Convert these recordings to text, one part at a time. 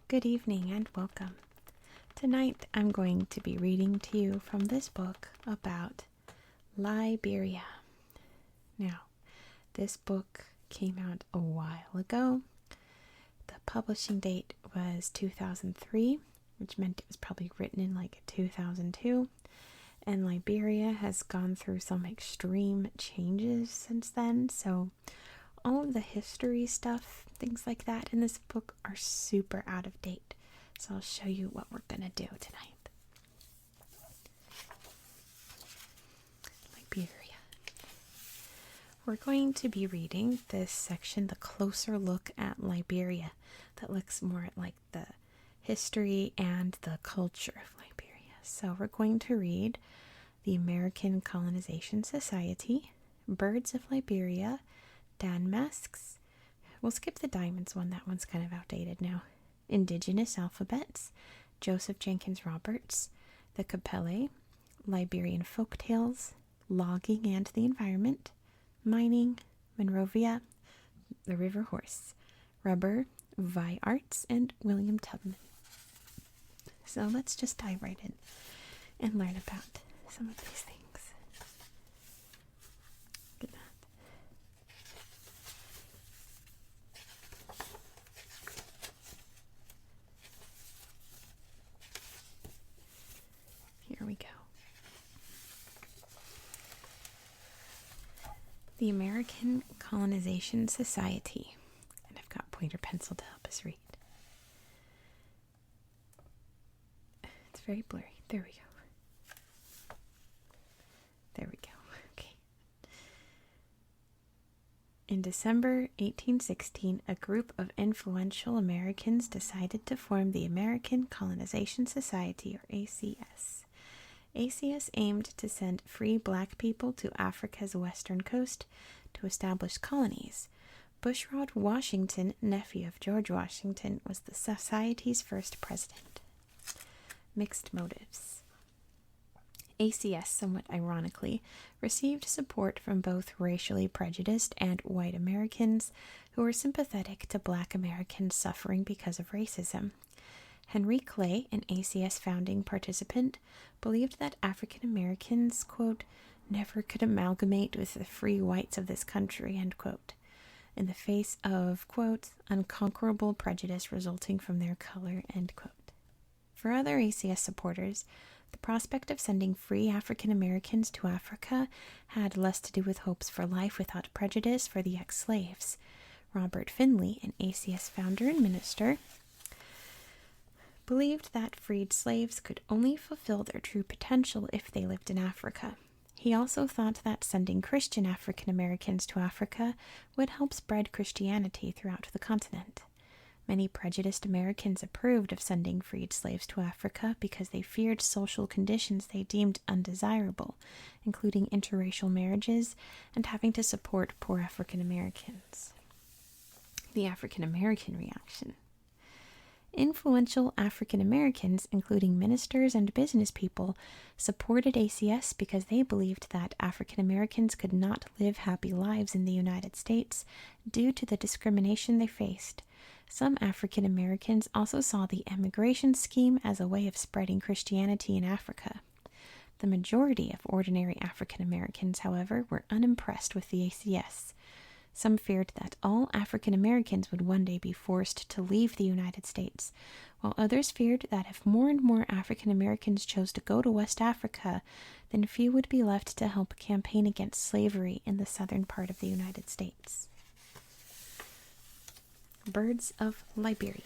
Good evening and welcome. Tonight I'm going to be reading to you from this book about Liberia. Now, this book came out a while ago. The publishing date was 2003, which meant it was probably written in like 2002. And Liberia has gone through some extreme changes since then, so all of the history stuff, things like that in this book are super out of date. So I'll show you what we're going to do tonight. Liberia. We're going to be reading this section, The Closer Look at Liberia, that looks more at like the history and the culture of Liberia. So we're going to read The American Colonization Society, Birds of Liberia, Dan Masks. We'll skip the diamonds one. That one's kind of outdated now. Indigenous Alphabets, Joseph Jenkins Roberts, The Capelle, Liberian Folktales, Logging and the Environment, Mining, Monrovia, The River Horse, Rubber, Vi Arts, and William Tubman. So let's just dive right in and learn about some of these things. Look at that. Here we go. The American Colonization Society. And I've got pointer pencil to help us read. It's very blurry. There we go. There we go. Okay. In December 1816, a group of influential Americans decided to form the American Colonization Society, or ACS. ACS aimed to send free black people to Africa's western coast to establish colonies. Bushrod Washington, nephew of George Washington, was the society's first president. Mixed motives. ACS, somewhat ironically, received support from both racially prejudiced and white Americans who were sympathetic to black Americans suffering because of racism. Henry Clay, an ACS founding participant, believed that African Americans, quote, never could amalgamate with the free whites of this country, end quote, in the face of, quote, unconquerable prejudice resulting from their color, end quote. For other ACS supporters, the prospect of sending free African Americans to Africa had less to do with hopes for life without prejudice for the ex-slaves. Robert Finley, an ACS founder and minister, believed that freed slaves could only fulfill their true potential if they lived in Africa. He also thought that sending Christian African Americans to Africa would help spread Christianity throughout the continent. Many prejudiced Americans approved of sending freed slaves to Africa because they feared social conditions they deemed undesirable, including interracial marriages and having to support poor African Americans. The African American reaction. Influential African Americans, including ministers and business people, supported ACS because they believed that African Americans could not live happy lives in the United States due to the discrimination they faced. Some African Americans also saw the emigration scheme as a way of spreading Christianity in Africa. The majority of ordinary African Americans, however, were unimpressed with the ACS. Some feared that all African Americans would one day be forced to leave the United States, while others feared that if more and more African Americans chose to go to West Africa, then few would be left to help campaign against slavery in the southern part of the United States. Birds of Liberia.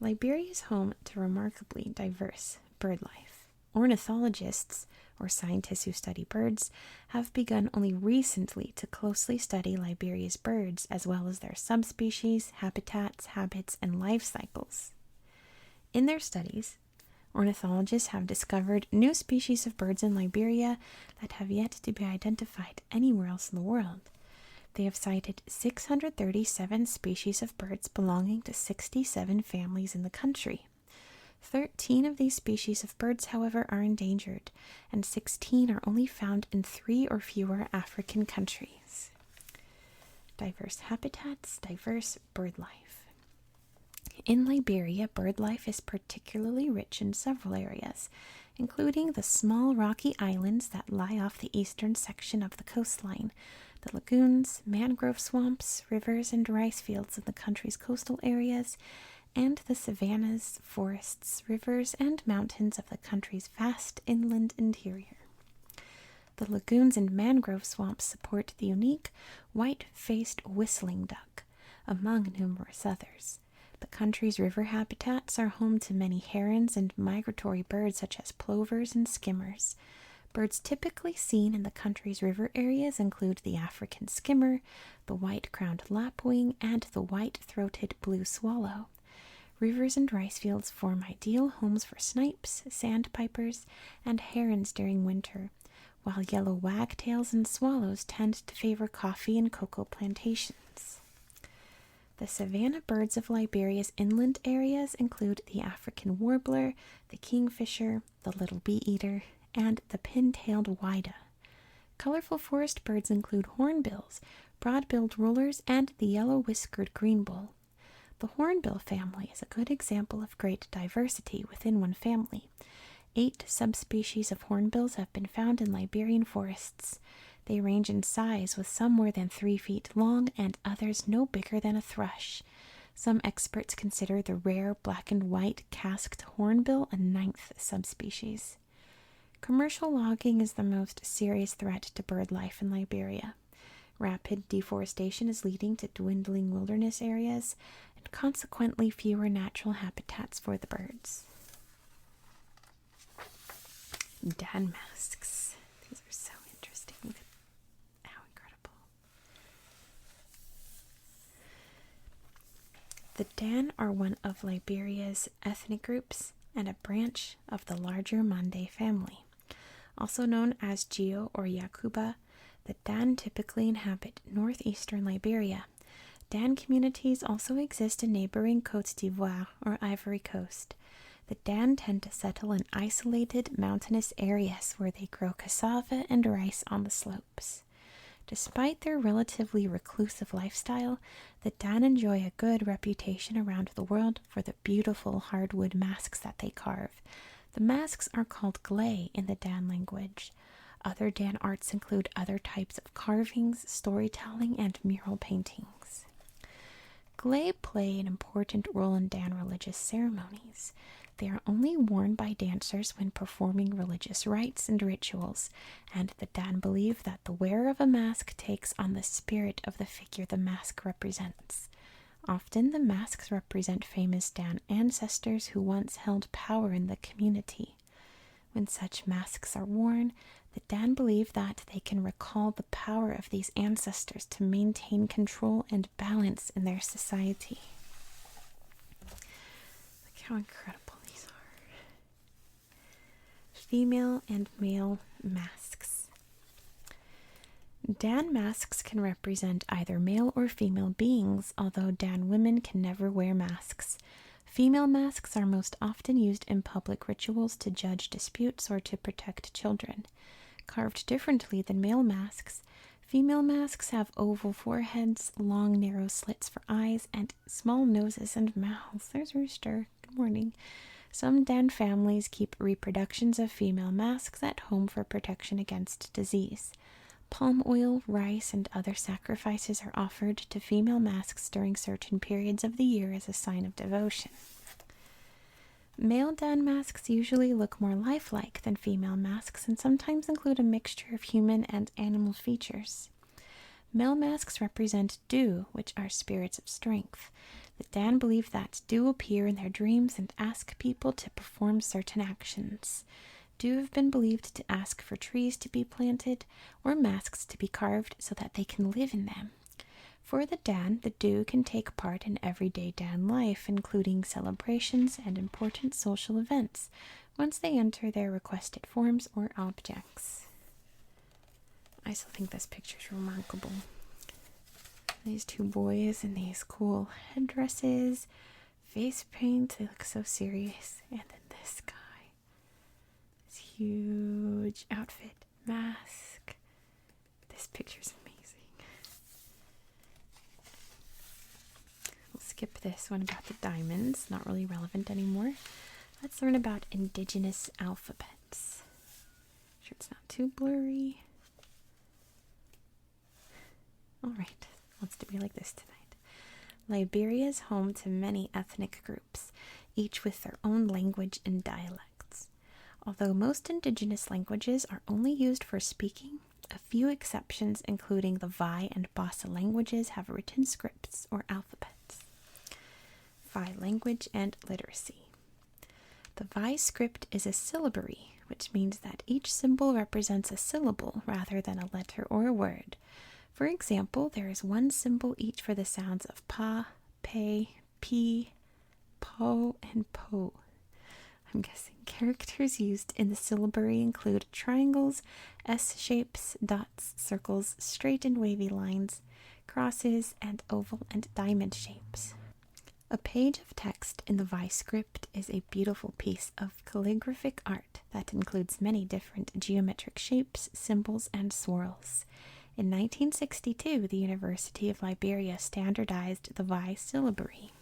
Liberia is home to remarkably diverse bird life. Ornithologists, or scientists who study birds, have begun only recently to closely study Liberia's birds as well as their subspecies, habitats, habits, and life cycles. In their studies, ornithologists have discovered new species of birds in Liberia that have yet to be identified anywhere else in the world. They have cited 637 species of birds belonging to 67 families in the country. 13 of these species of birds, however, are endangered, and 16 are only found in 3 or fewer African countries. diverse habitats, diverse bird life. In Liberia, bird life is particularly rich in several areas, including the small rocky islands that lie off the eastern section of the coastline, the lagoons, mangrove swamps, rivers, and rice fields in the country's coastal areas, and the savannas, forests, rivers, and mountains of the country's vast inland interior. The lagoons and mangrove swamps support the unique white-faced whistling duck, among numerous others. The country's river habitats are home to many herons and migratory birds such as plovers and skimmers. Birds typically seen in the country's river areas include the African skimmer, the white-crowned lapwing, and the white-throated blue swallow. Rivers and rice fields form ideal homes for snipes, sandpipers, and herons during winter, while yellow wagtails and swallows tend to favor coffee and cocoa plantations. The Savannah birds of Liberia's inland areas include the African warbler, the kingfisher, the little bee-eater, and the pin-tailed whydah. Colorful forest birds include hornbills, broad-billed rollers, and the yellow-whiskered greenbull. The hornbill family is a good example of great diversity within one family. 8 subspecies of hornbills have been found in Liberian forests. They range in size, with some more than 3 feet long and others no bigger than a thrush. Some experts consider the rare black and white casqued hornbill a 9th subspecies. Commercial logging is the most serious threat to bird life in Liberia. Rapid deforestation is leading to dwindling wilderness areas and consequently fewer natural habitats for the birds. Dan masks. These are so interesting. Look at how incredible. The Dan are one of Liberia's ethnic groups and a branch of the larger Mande family. Also known as Geo or Yakuba, the Dan typically inhabit northeastern Liberia. Dan communities also exist in neighboring Côte d'Ivoire or Ivory Coast. The Dan tend to settle in isolated mountainous areas where they grow cassava and rice on the slopes. Despite their relatively reclusive lifestyle, the Dan enjoy a good reputation around the world for the beautiful hardwood masks that they carve. The masks are called glay in the Dan language. Other Dan arts include other types of carvings, storytelling, and mural paintings. Glay play an important role in Dan religious ceremonies. They are only worn by dancers when performing religious rites and rituals, and the Dan believe that the wearer of a mask takes on the spirit of the figure the mask represents. Often the masks represent famous Dan ancestors who once held power in the community. When such masks are worn, the Dan believe that they can recall the power of these ancestors to maintain control and balance in their society. Look how incredible these are. Female and male masks. Dan masks can represent either male or female beings, although Dan women can never wear masks. Female masks are most often used in public rituals to judge disputes or to protect children. Carved differently than male masks, female masks have oval foreheads, long narrow slits for eyes, and small noses and mouths. There's Rooster. Good morning. Some Dan families keep reproductions of female masks at home for protection against disease. Palm oil, rice, and other sacrifices are offered to female masks during certain periods of the year as a sign of devotion. Male Dan masks usually look more lifelike than female masks and sometimes include a mixture of human and animal features. Male masks represent Du, which are spirits of strength. The Dan believe that Du appear in their dreams and ask people to perform certain actions. Du have been believed to ask for trees to be planted or masks to be carved so that they can live in them. For the Dan, the Du can take part in everyday Dan life, including celebrations and important social events, once they enter their requested forms or objects. I still think this picture is remarkable. These two boys in these cool headdresses, face paint, they look so serious. And then this guy. Huge outfit, mask. This picture's amazing. skip this one about the diamonds, not really relevant anymore. Let's learn about Indigenous Alphabets. Sure it's not too blurry. Alright, wants to be like this tonight. Liberia is home to many ethnic groups, each with their own language and dialects. Although most indigenous languages are only used for speaking, a few exceptions, including the Vai and Bassa languages, have written scripts or alphabets. Vai language and literacy. The Vai script is a syllabary, which means that each symbol represents a syllable rather than a letter or a word. For example, there is one symbol each for the sounds of pa, pe, pi, po, and po. I'm guessing characters used in the syllabary include triangles, S-shapes, dots, circles, straight and wavy lines, crosses, and oval and diamond shapes. A page of text in the Vai script is a beautiful piece of calligraphic art that includes many different geometric shapes, symbols, and swirls. In 1962, the University of Liberia standardized the Vai syllabary.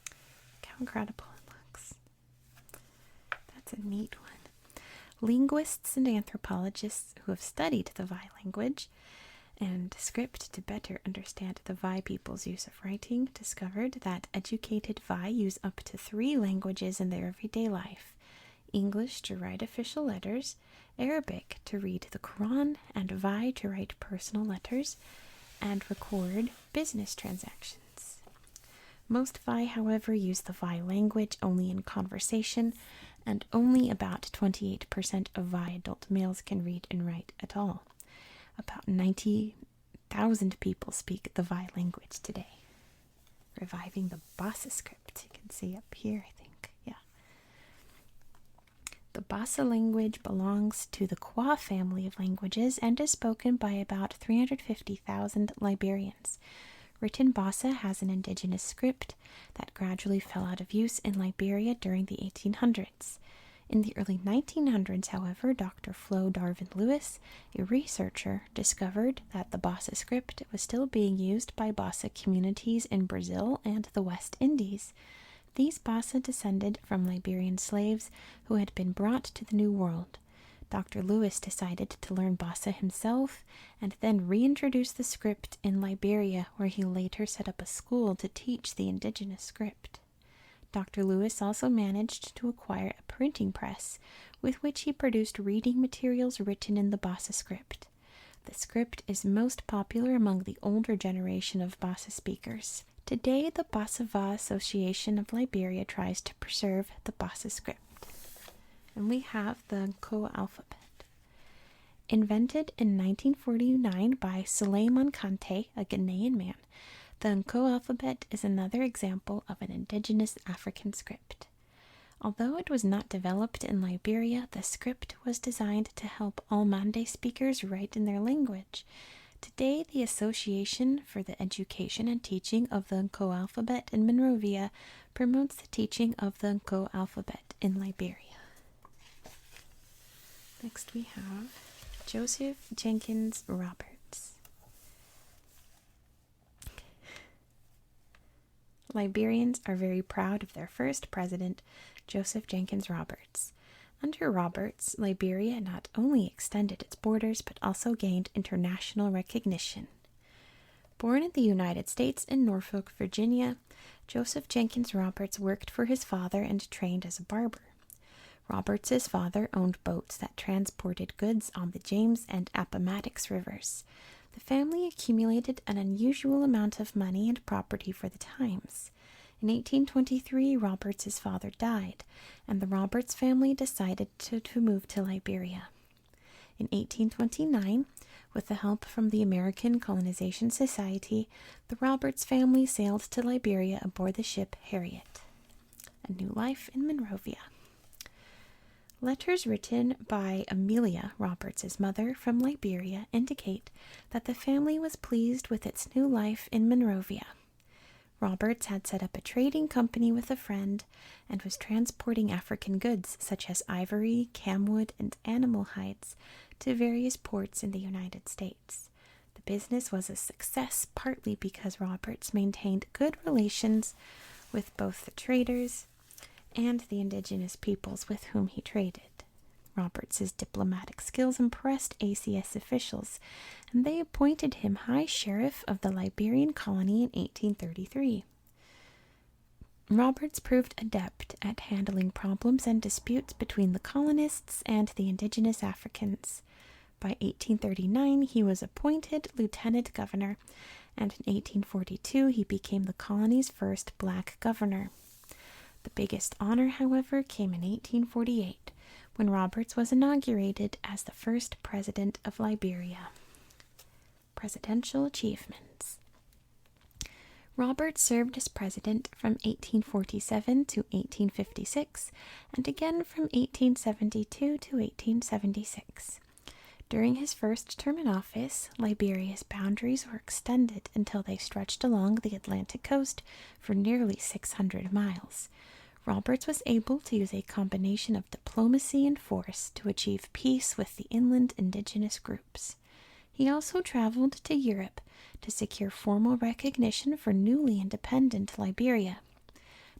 Look how incredible it looks. That's a neat one. Linguists and anthropologists who have studied the Vai language and script to better understand the Vai people's use of writing discovered that educated Vai use up to 3 languages in their everyday life: English to write official letters, Arabic to read the Quran, and Vai to write personal letters and record business transactions. Most Vai, however, use the Vai language only in conversation, and only about 28% of Vai adult males can read and write at all. About 90,000 people speak the Vai language today. Reviving the Bassa script, you can see up here, I think. Yeah. The Bassa language belongs to the Kwa family of languages and is spoken by about 350,000 Liberians. Written Bassa has an indigenous script that gradually fell out of use in Liberia during the 1800s. In the early 1900s, however, Dr. Flo Darvin Lewis, a researcher, discovered that the Bassa script was still being used by Bassa communities in Brazil and the West Indies. These Bassa descended from Liberian slaves who had been brought to the New World. Dr. Lewis decided to learn Bassa himself and then reintroduce the script in Liberia, where he later set up a school to teach the indigenous script. Dr. Lewis also managed to acquire a printing press, with which he produced reading materials written in the Bassa script. The script is most popular among the older generation of Bassa speakers. Today, the Bassa Association of Liberia tries to preserve the Bassa script. And we have the Nko alphabet. Invented in 1949 by Suleiman Kante, a Ghanaian man, the Nko alphabet is another example of an indigenous African script. Although it was not developed in Liberia, the script was designed to help all Mande speakers write in their language. Today, the Association for the Education and Teaching of the Nko alphabet in Monrovia promotes the teaching of the Nko alphabet in Liberia. Next we have Joseph Jenkins Roberts. Liberians are very proud of their first president, Joseph Jenkins Roberts. Under Roberts, Liberia not only extended its borders but also gained international recognition. Born in the United States in Norfolk, Virginia, Joseph Jenkins Roberts worked for his father and trained as a barber. Roberts's father owned boats that transported goods on the James and Appomattox rivers. The family accumulated an unusual amount of money and property for the times. In 1823, Roberts's father died, and the Roberts family decided to move to Liberia. In 1829, with the help from the American Colonization Society, the Roberts family sailed to Liberia aboard the ship Harriet. A new life in Monrovia. Letters written by Amelia, Roberts's mother, from Liberia indicate that the family was pleased with its new life in Monrovia. Roberts had set up a trading company with a friend and was transporting African goods such as ivory, camwood, and animal hides to various ports in the United States. The business was a success partly because Roberts maintained good relations with both the traders and the indigenous peoples with whom he traded. Roberts's diplomatic skills impressed ACS officials, and they appointed him High Sheriff of the Liberian colony in 1833. Roberts proved adept at handling problems and disputes between the colonists and the indigenous Africans. By 1839, he was appointed lieutenant governor, and in 1842 he became the colony's first black governor. The biggest honor, however, came in 1848, when Roberts was inaugurated as the first president of Liberia. Presidential achievements. Roberts served as president from 1847 to 1856, and again from 1872 to 1876. During his first term in office, Liberia's boundaries were extended until they stretched along the Atlantic coast for nearly 600 miles. Roberts was able to use a combination of diplomacy and force to achieve peace with the inland indigenous groups. He also traveled to Europe to secure formal recognition for newly independent Liberia.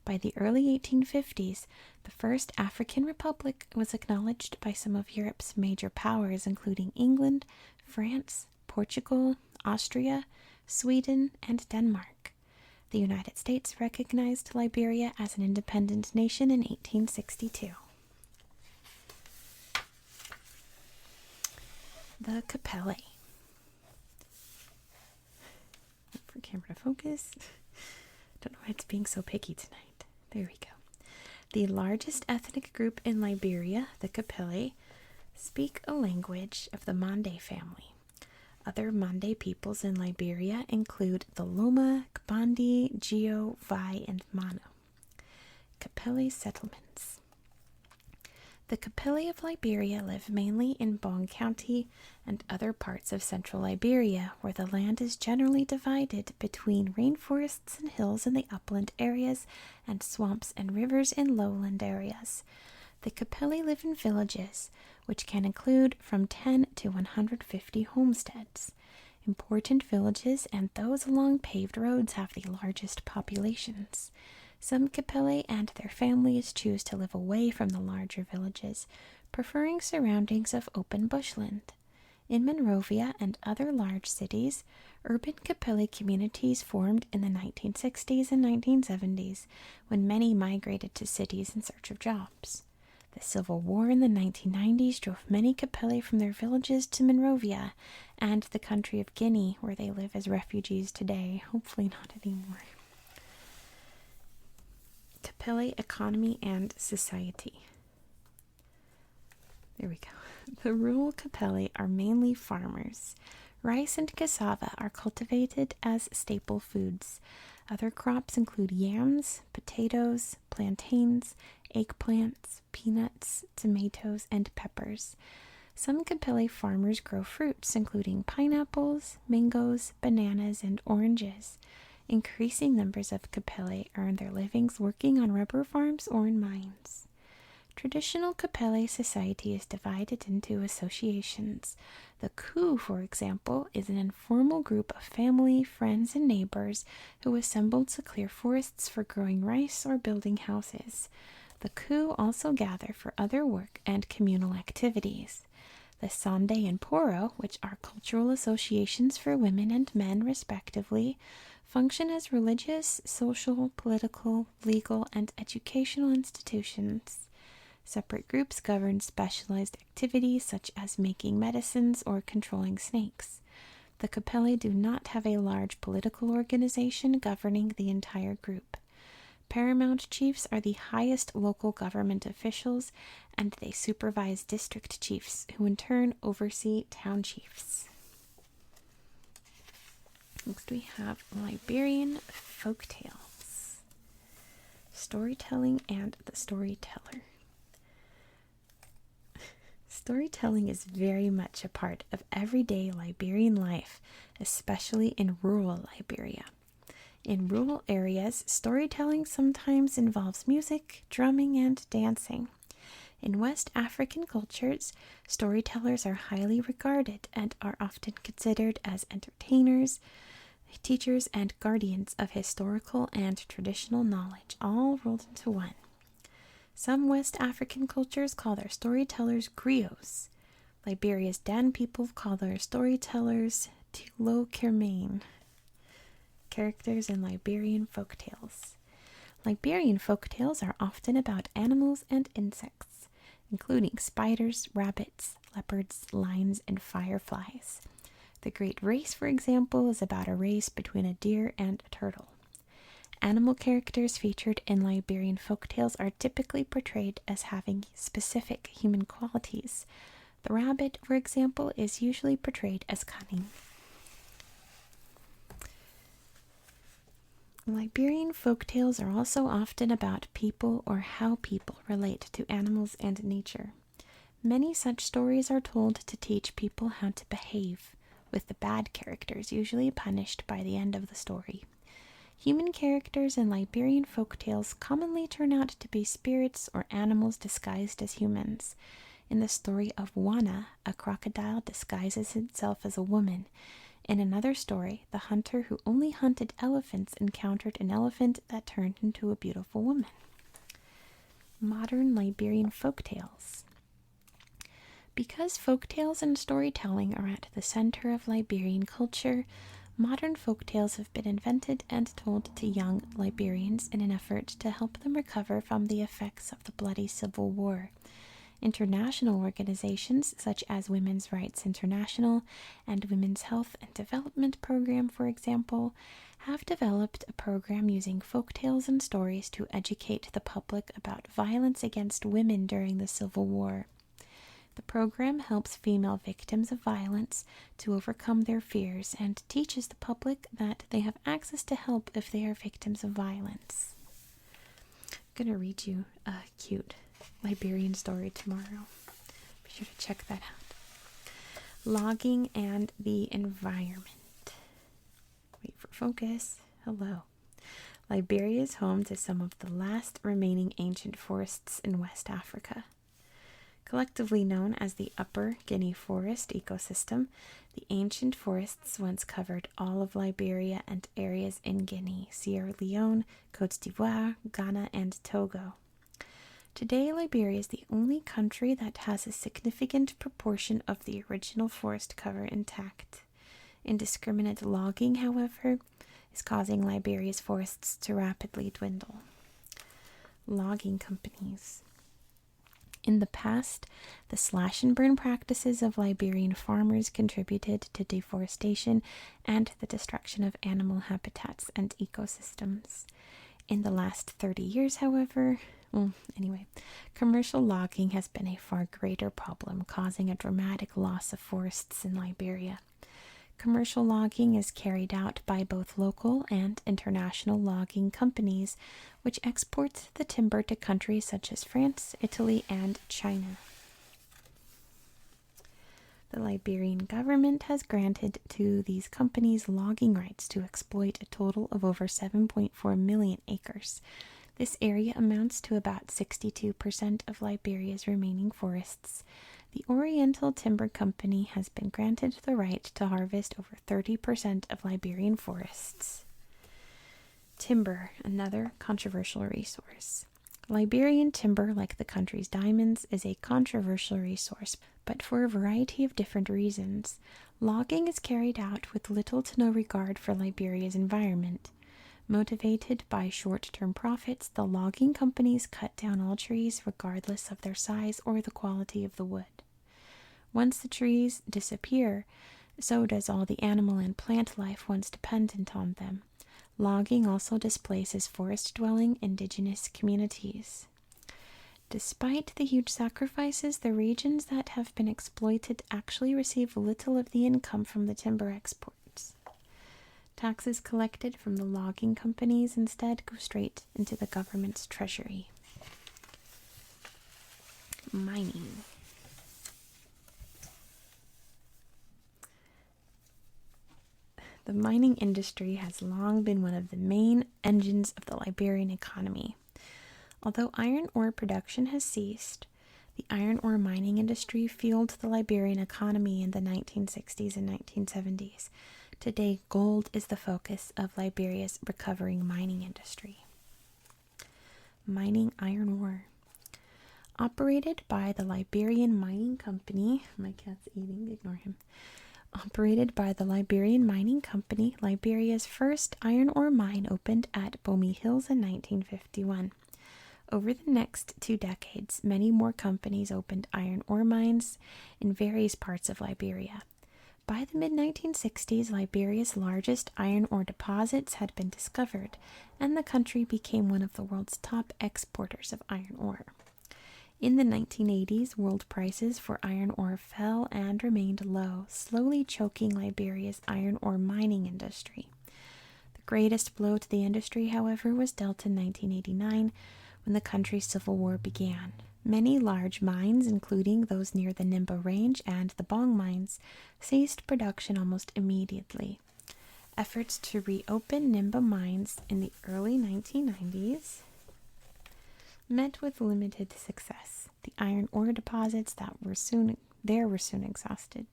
By the early 1850s, the first African republic was acknowledged by some of Europe's major powers, including England, France, Portugal, Austria, Sweden, and Denmark. The United States recognized Liberia as an independent nation in 1862. The Capelli. Wait for camera to focus. Don't know why it's being so picky tonight. There we go. The largest ethnic group in Liberia, the Capelli, speak a language of the Mande family. Other Mande peoples in Liberia include the Loma, Gbandi, Gio, Vai, and Mano. Capelli settlements. The Capelli of Liberia live mainly in Bong County and other parts of central Liberia, where the land is generally divided between rainforests and hills in the upland areas and swamps and rivers in lowland areas. The Capelli live in villages, which can include from 10 to 150 homesteads. Important villages and those along paved roads have the largest populations. Some Capelli and their families choose to live away from the larger villages, preferring surroundings of open bushland. In Monrovia and other large cities, urban Capelli communities formed in the 1960s and 1970s, when many migrated to cities in search of jobs. The Civil War in the 1990s drove many Capelli from their villages to Monrovia and the country of Guinea, where they live as refugees today. Hopefully not anymore. Capelli economy and society. There we go. The rural Capelli are mainly farmers. Rice and cassava are cultivated as staple foods. Other crops include yams, potatoes, plantains, eggplants, peanuts, tomatoes, and peppers. Some Capelli farmers grow fruits, including pineapples, mangoes, bananas, and oranges. Increasing numbers of Capelli earn their livings working on rubber farms or in mines. Traditional Capelli society is divided into associations. The Coup, for example, is an informal group of family, friends, and neighbors who assemble to clear forests for growing rice or building houses. The Coup also gather for other work and communal activities. The Sonde and Poro, which are cultural associations for women and men respectively, function as religious, social, political, legal, and educational institutions. Separate groups govern specialized activities such as making medicines or controlling snakes. The Capelli do not have a large political organization governing the entire group. Paramount chiefs are the highest local government officials, and they supervise district chiefs, who in turn oversee town chiefs. Next we have Liberian folktales. Storytelling and the Storyteller. Storytelling is very much a part of everyday Liberian life, especially in rural Liberia. In rural areas, storytelling sometimes involves music, drumming, and dancing. In West African cultures, storytellers are highly regarded and are often considered as entertainers, teachers and guardians of historical and traditional knowledge, all rolled into one. Some West African cultures call their storytellers griots. Liberia's Dan people call their storytellers Tilo-Kermain, characters in Liberian folktales. Liberian folktales are often about animals and insects, including spiders, rabbits, leopards, lions, and fireflies. The Great Race, for example, is about a race between a deer and a turtle. Animal characters featured in Liberian folktales are typically portrayed as having specific human qualities. The rabbit, for example, is usually portrayed as cunning. Liberian folktales are also often about people or how people relate to animals and nature. Many such stories are told to teach people how to behave, with the bad characters usually punished by the end of the story. Human characters in Liberian folktales commonly turn out to be spirits or animals disguised as humans. In the story of Wana, a crocodile disguises itself as a woman. In another story, the hunter who only hunted elephants encountered an elephant that turned into a beautiful woman. Modern Liberian folktales. Because folktales and storytelling are at the center of Liberian culture, modern folktales have been invented and told to young Liberians in an effort to help them recover from the effects of the bloody Civil War. International organizations such as Women's Rights International and Women's Health and Development Program, for example, have developed a program using folktales and stories to educate the public about violence against women during the Civil War. The program helps female victims of violence to overcome their fears and teaches the public that they have access to help if they are victims of violence. I'm going to read you a cute Liberian story tomorrow. Be sure to check that out. Logging and the environment. Wait for focus. Hello. Liberia is home to some of the last remaining ancient forests in West Africa. Collectively known as the Upper Guinea Forest ecosystem, the ancient forests once covered all of Liberia and areas in Guinea, Sierra Leone, Côte d'Ivoire, Ghana, and Togo. Today, Liberia is the only country that has a significant proportion of the original forest cover intact. Indiscriminate logging, however, is causing Liberia's forests to rapidly dwindle. Logging companies. In the past, the slash-and-burn practices of Liberian farmers contributed to deforestation and the destruction of animal habitats and ecosystems. In the last 30 years, however, commercial logging has been a far greater problem, causing a dramatic loss of forests in Liberia. Commercial logging is carried out by both local and international logging companies, which export the timber to countries such as France, Italy, and China. The Liberian government has granted to these companies logging rights to exploit a total of over 7.4 million acres. This area amounts to about 62% of Liberia's remaining forests. The Oriental Timber Company has been granted the right to harvest over 30% of Liberian forests. Timber, another controversial resource. Liberian timber, like the country's diamonds, is a controversial resource, but for a variety of different reasons. Logging is carried out with little to no regard for Liberia's environment. Motivated by short-term profits, the logging companies cut down all trees regardless of their size or the quality of the wood. Once the trees disappear, so does all the animal and plant life once dependent on them. Logging also displaces forest-dwelling indigenous communities. Despite the huge sacrifices, the regions that have been exploited actually receive little of the income from the timber exports. Taxes collected from the logging companies instead go straight into the government's treasury. Mining. The mining industry has long been one of the main engines of the Liberian economy. Although iron ore production has ceased, the iron ore mining industry fueled the Liberian economy in the 1960s and 1970s. Today, gold is the focus of Liberia's recovering mining industry. Mining iron ore. Operated by the Liberian Mining Company, my cat's eating, ignore him. Operated by the Liberian Mining Company, Liberia's first iron ore mine opened at Bomi Hills in 1951. Over the next 2 decades, many more companies opened iron ore mines in various parts of Liberia. By the mid-1960s, Liberia's largest iron ore deposits had been discovered, and the country became one of the world's top exporters of iron ore. In the 1980s, world prices for iron ore fell and remained low, slowly choking Liberia's iron ore mining industry. The greatest blow to the industry, however, was dealt in 1989 when the country's civil war began. Many large mines, including those near the Nimba Range and the Bong mines, ceased production almost immediately. Efforts to reopen Nimba mines in the early 1990s met with limited success. The iron ore deposits were soon exhausted,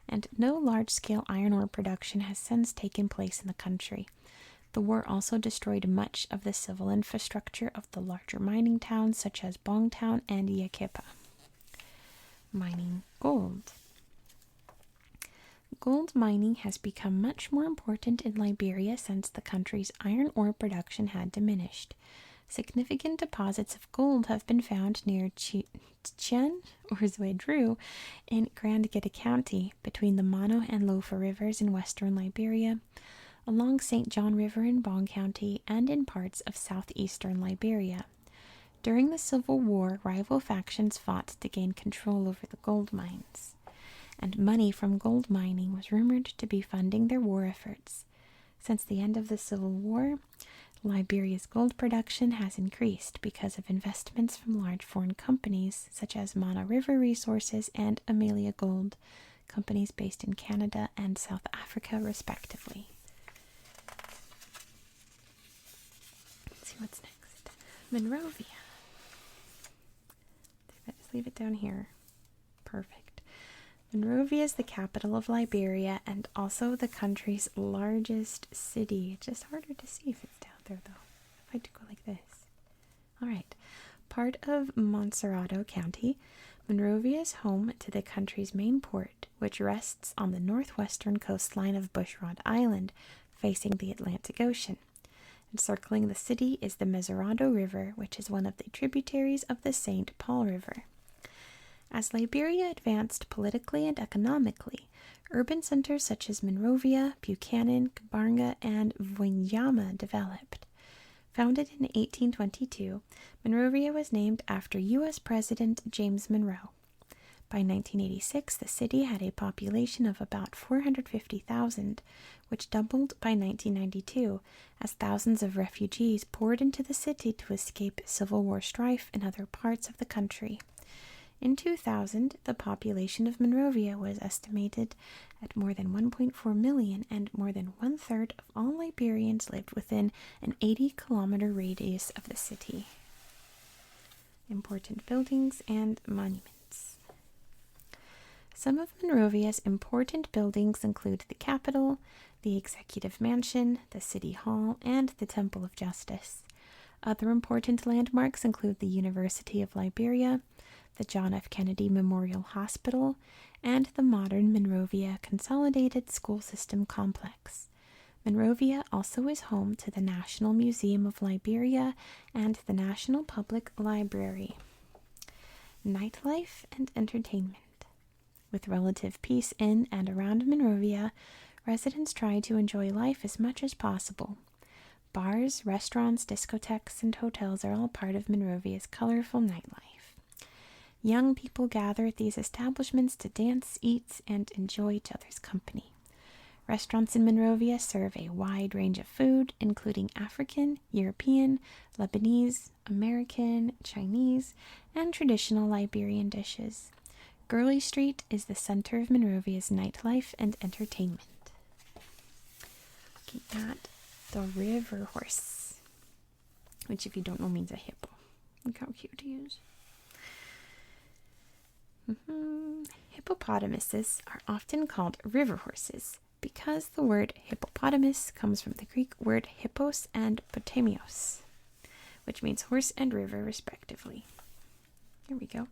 and no large-scale iron ore production has since taken place in the country. The war also destroyed much of the civil infrastructure of the larger mining towns such as Bongtown and Yakipa. Mining gold. Gold mining has become much more important in Liberia since the country's iron ore production had diminished. Significant deposits of gold have been found near Chien, or Zwedru, in Grand Gita County, between the Mono and Lofa rivers in western Liberia, along St. John River in Bong County, and in parts of southeastern Liberia. During the Civil War, rival factions fought to gain control over the gold mines, and money from gold mining was rumored to be funding their war efforts. Since the end of the Civil War, Liberia's gold production has increased because of investments from large foreign companies such as Mana River Resources and Amelia Gold, companies based in Canada and South Africa, respectively. What's next? Monrovia. Just leave it down here. Perfect. Monrovia is the capital of Liberia and also the country's largest city. It's just harder to see if it's down there, though. If I had to go like this. All right. Part of Montserrado County, Monrovia is home to the country's main port, which rests on the northwestern coastline of Bushrod Island, facing the Atlantic Ocean. Encircling the city is the Mesurado River, which is one of the tributaries of the St. Paul River. As Liberia advanced politically and economically, urban centers such as Monrovia, Buchanan, Kabarga, and Vinyama developed. Founded in 1822, Monrovia was named after U.S. President James Monroe. By 1986, the city had a population of about 450,000, which doubled by 1992 as thousands of refugees poured into the city to escape Civil War strife in other parts of the country. In 2000, the population of Monrovia was estimated at more than 1.4 million, and more than one-third of all Liberians lived within an 80-kilometer radius of the city. Important buildings and monuments. Some of Monrovia's important buildings include the Capitol, the Executive Mansion, the City Hall, and the Temple of Justice. Other important landmarks include the University of Liberia, the John F. Kennedy Memorial Hospital, and the modern Monrovia Consolidated School System Complex. Monrovia also is home to the National Museum of Liberia and the National Public Library. Nightlife and entertainment. With relative peace in and around Monrovia, residents try to enjoy life as much as possible. Bars, restaurants, discotheques, and hotels are all part of Monrovia's colorful nightlife. Young people gather at these establishments to dance, eat, and enjoy each other's company. Restaurants in Monrovia serve a wide range of food, including African, European, Lebanese, American, Chinese, and traditional Liberian dishes. Gurley Street is the center of Monrovia's nightlife and entertainment. Looking at the river horse, which if you don't know means a hippo. Look how cute he is. Hippopotamuses are often called river horses Because the word hippopotamus comes from the Greek word hippos and potamios, which means horse and river, respectively. Here we go.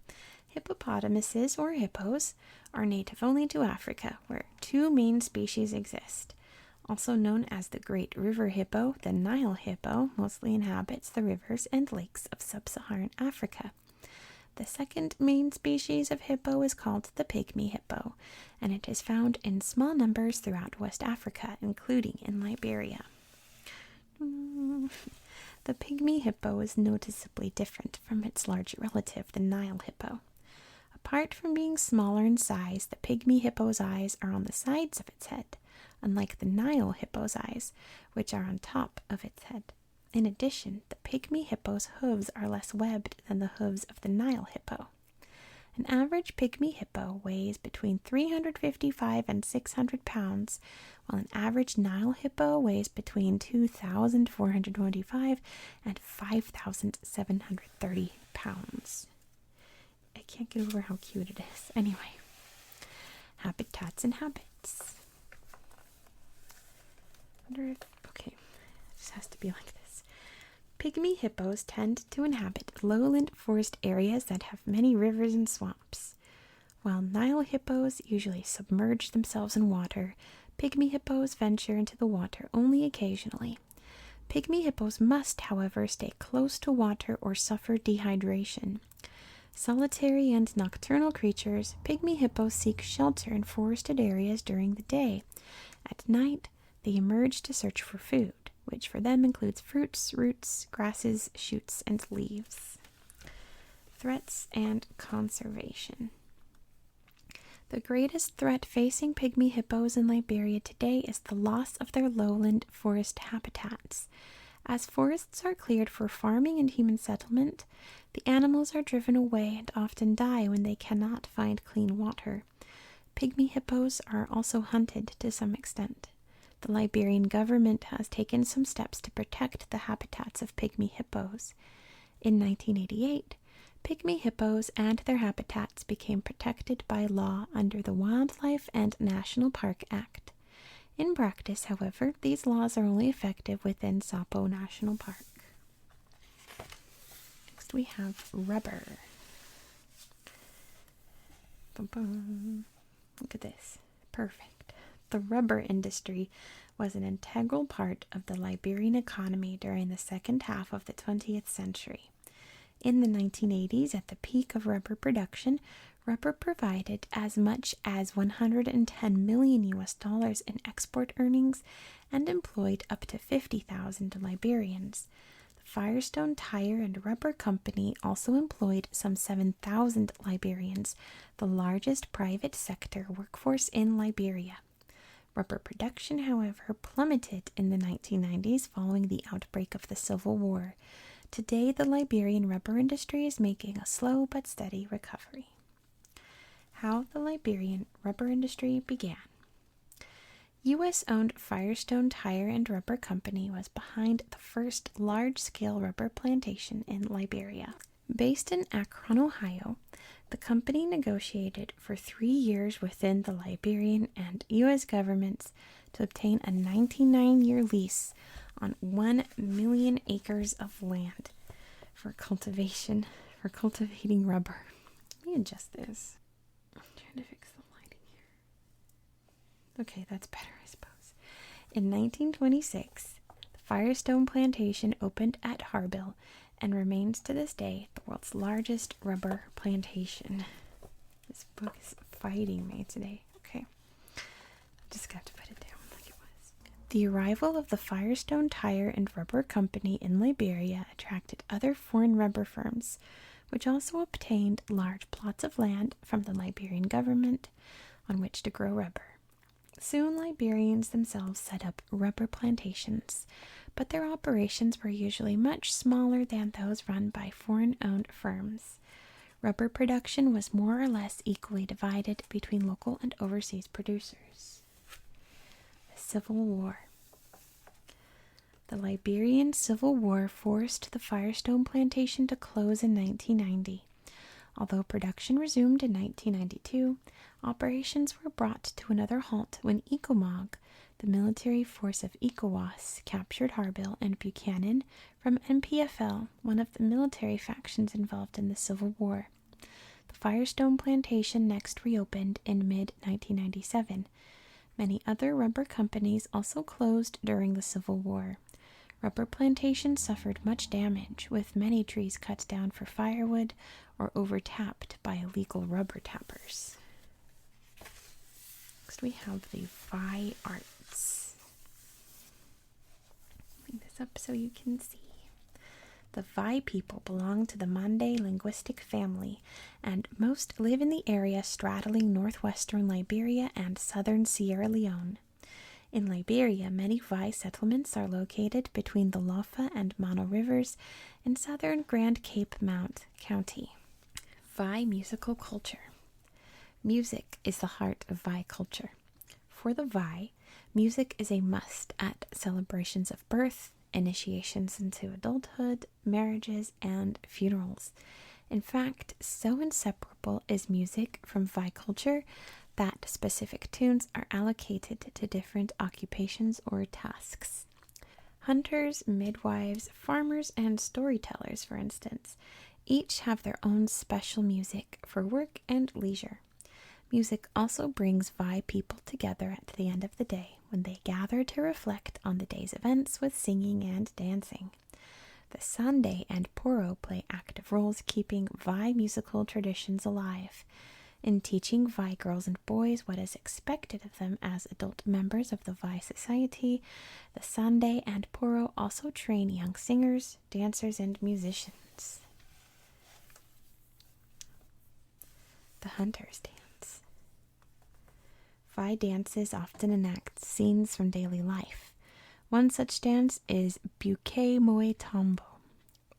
Hippopotamuses, or hippos, are native only to Africa, where two main species exist. Also known as the great river hippo, the Nile hippo mostly inhabits the rivers and lakes of sub-Saharan Africa. The second main species of hippo is called the Pygmy hippo, and it is found in small numbers throughout West Africa, including in Liberia. The Pygmy hippo is noticeably different from its larger relative, the Nile hippo. Apart from being smaller in size, the Pygmy hippo's eyes are on the sides of its head, unlike the Nile hippo's eyes, which are on top of its head. In addition, the Pygmy hippo's hooves are less webbed than the hooves of the Nile hippo. An average Pygmy hippo weighs between 355 and 600 pounds, while an average Nile hippo weighs between 2,425 and 5,730 pounds. I can't get over how cute it is. Anyway, habitats and habits. Okay, it just has to be like this. Pygmy hippos tend to inhabit lowland forest areas that have many rivers and swamps. While Nile hippos usually submerge themselves in water, Pygmy hippos venture into the water only occasionally. Pygmy hippos must, however, stay close to water or suffer dehydration. Solitary and nocturnal creatures, Pygmy hippos seek shelter in forested areas during the day. At night, they emerge to search for food, which for them includes fruits, roots, grasses, shoots, and leaves. Threats and conservation. The greatest threat facing Pygmy hippos in Liberia today is the loss of their lowland forest habitats. As forests are cleared for farming and human settlement, the animals are driven away and often die when they cannot find clean water. Pygmy hippos are also hunted to some extent. The Liberian government has taken some steps to protect the habitats of Pygmy hippos. In 1988, Pygmy hippos and their habitats became protected by law under the Wildlife and National Park Act. In practice, however, these laws are only effective within Sapo National Park. Next we have rubber. Boom, boom. Look at this. Perfect. The rubber industry was an integral part of the Liberian economy during the second half of the 20th century. In the 1980s, at the peak of rubber production, rubber provided as much as $110 million in export earnings and employed up to 50,000 Liberians. The Firestone Tire and Rubber Company also employed some 7,000 Liberians, the largest private sector workforce in Liberia. Rubber production, however, plummeted in the 1990s following the outbreak of the Civil War. Today, the Liberian rubber industry is making a slow but steady recovery. How the Liberian rubber industry began. U.S.-owned Firestone Tire and Rubber Company was behind the first large-scale rubber plantation in Liberia. Based in Akron, Ohio, the company negotiated for 3 years within the Liberian and U.S. governments to obtain a 99-year lease on 1 million acres of land for cultivating rubber. Let me adjust this. I'm trying to fix the lighting here. Okay, that's better, I suppose. In 1926, the Firestone plantation opened at Harbill and remains to this day the world's largest rubber plantation. This book is fighting me today. Okay. I just got to put it down like it was. The arrival of the Firestone Tire and Rubber Company in Liberia attracted other foreign rubber firms, which also obtained large plots of land from the Liberian government on which to grow rubber. Soon, Liberians themselves set up rubber plantations, but their operations were usually much smaller than those run by foreign-owned firms. Rubber production was more or less equally divided between local and overseas producers. The Civil War. The Liberian Civil War forced the Firestone plantation to close in 1990. Although production resumed in 1992, operations were brought to another halt when Ecomog, the military force of ECOWAS, captured Harbill and Buchanan from MPFL, one of the military factions involved in the Civil War. The Firestone plantation next reopened in mid-1997. Many other rubber companies also closed during the Civil War. Rubber plantations suffered much damage, with many trees cut down for firewood or overtapped by illegal rubber tappers. Next we have the Vi arts. Bring this up so you can see. The Vi people belong to the Mande linguistic family, and most live in the area straddling northwestern Liberia and southern Sierra Leone. In Liberia, many Vi settlements are located between the Lofa and Mono rivers in southern Grand Cape Mount County. Vi musical culture. Music is the heart of Vi culture. For the Vi, music is a must at celebrations of birth, initiations into adulthood, marriages, and funerals. In fact, so inseparable is music from Vi culture that specific tunes are allocated to different occupations or tasks. Hunters, midwives, farmers, and storytellers, for instance, each have their own special music for work and leisure. Music also brings Vi people together at the end of the day when they gather to reflect on the day's events with singing and dancing. The Sande and Poro play active roles keeping Vi musical traditions alive. In teaching Vi girls and boys what is expected of them as adult members of the Vi society, the Sande and Poro also train young singers, dancers, and musicians. The Hunters Dance. Vi dances often enact scenes from daily life. One such dance is Buke Moe Tombo,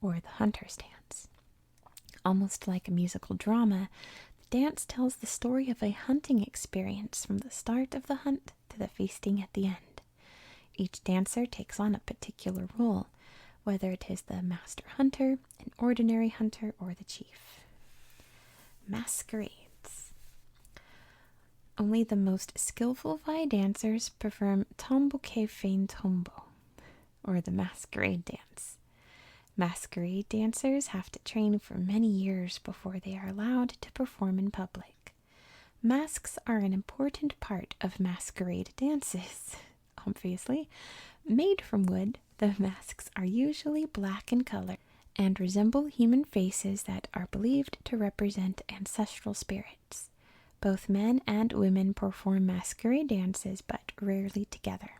or the Hunters Dance. Almost like a musical drama, the dance tells the story of a hunting experience from the start of the hunt to the feasting at the end. Each dancer takes on a particular role, whether it is the master hunter, an ordinary hunter, or the chief. Masquerades. Only the most skillful Vi dancers perform Tomboke Fein Tombo, or the Masquerade Dance. Masquerade dancers have to train for many years before they are allowed to perform in public. Masks are an important part of masquerade dances. Obviously, made from wood, the masks are usually black in color and resemble human faces that are believed to represent ancestral spirits. Both men and women perform masquerade dances, but rarely together.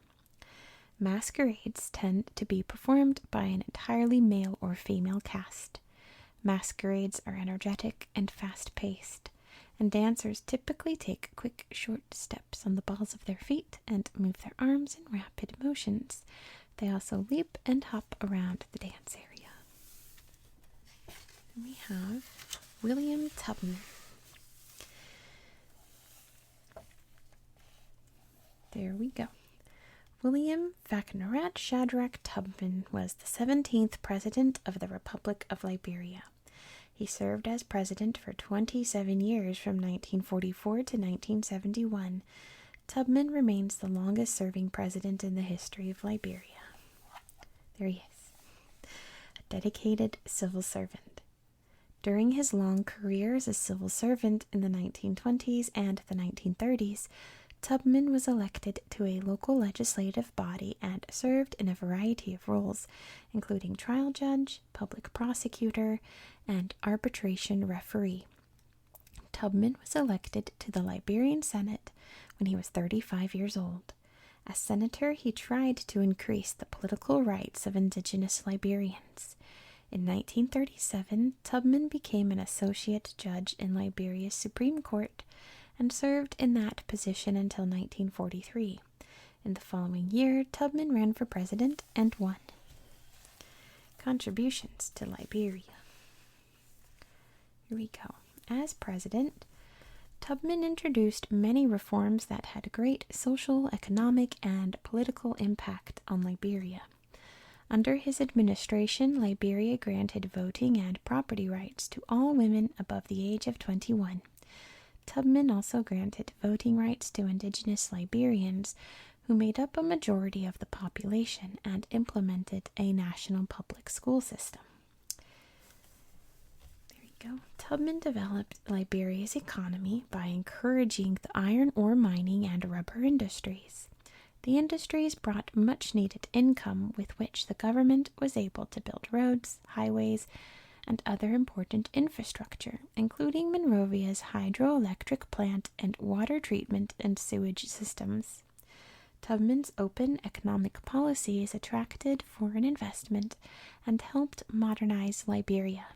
Masquerades tend to be performed by an entirely male or female cast. Masquerades are energetic and fast-paced, and dancers typically take quick, short steps on the balls of their feet and move their arms in rapid motions. They also leap and hop around the dance area. Then we have William Tubman. There we go. William Vacnarat Shadrach Tubman was the 17th President of the Republic of Liberia. He served as president for 27 years from 1944 to 1971. Tubman remains the longest-serving president in the history of Liberia. There he is. A dedicated civil servant. During his long career as a civil servant in the 1920s and the 1930s, Tubman was elected to a local legislative body and served in a variety of roles, including trial judge, public prosecutor, and arbitration referee. Tubman was elected to the Liberian Senate when he was 35 years old. As senator, he tried to increase the political rights of indigenous Liberians. In 1937, Tubman became an associate judge in Liberia's Supreme Court and served in that position until 1943. In the following year, Tubman ran for president and won. Contributions to Liberia. Here we go. As president, Tubman introduced many reforms that had great social, economic, and political impact on Liberia. Under his administration, Liberia granted voting and property rights to all women above the age of 21. Tubman also granted voting rights to indigenous Liberians, who made up a majority of the population, and implemented a national public school system. There you go. Tubman developed Liberia's economy by encouraging the iron ore mining and rubber industries. The industries brought much-needed income with which the government was able to build roads, highways, and other important infrastructure, including Monrovia's hydroelectric plant and water treatment and sewage systems. Tubman's open economic policies attracted foreign investment and helped modernize Liberia.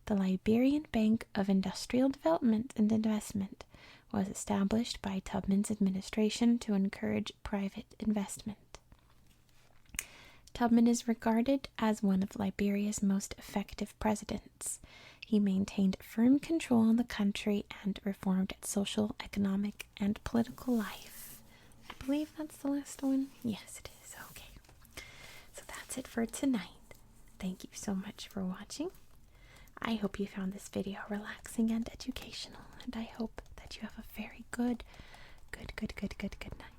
The Liberian Bank of Industrial Development and Investment was established by Tubman's administration to encourage private investment. Tubman is regarded as one of Liberia's most effective presidents. He maintained firm control in the country and reformed its social, economic, and political life. I believe that's the last one. Yes, it is. Okay. So that's it for tonight. Thank you so much for watching. I hope you found this video relaxing and educational, and I hope that you have a very good night.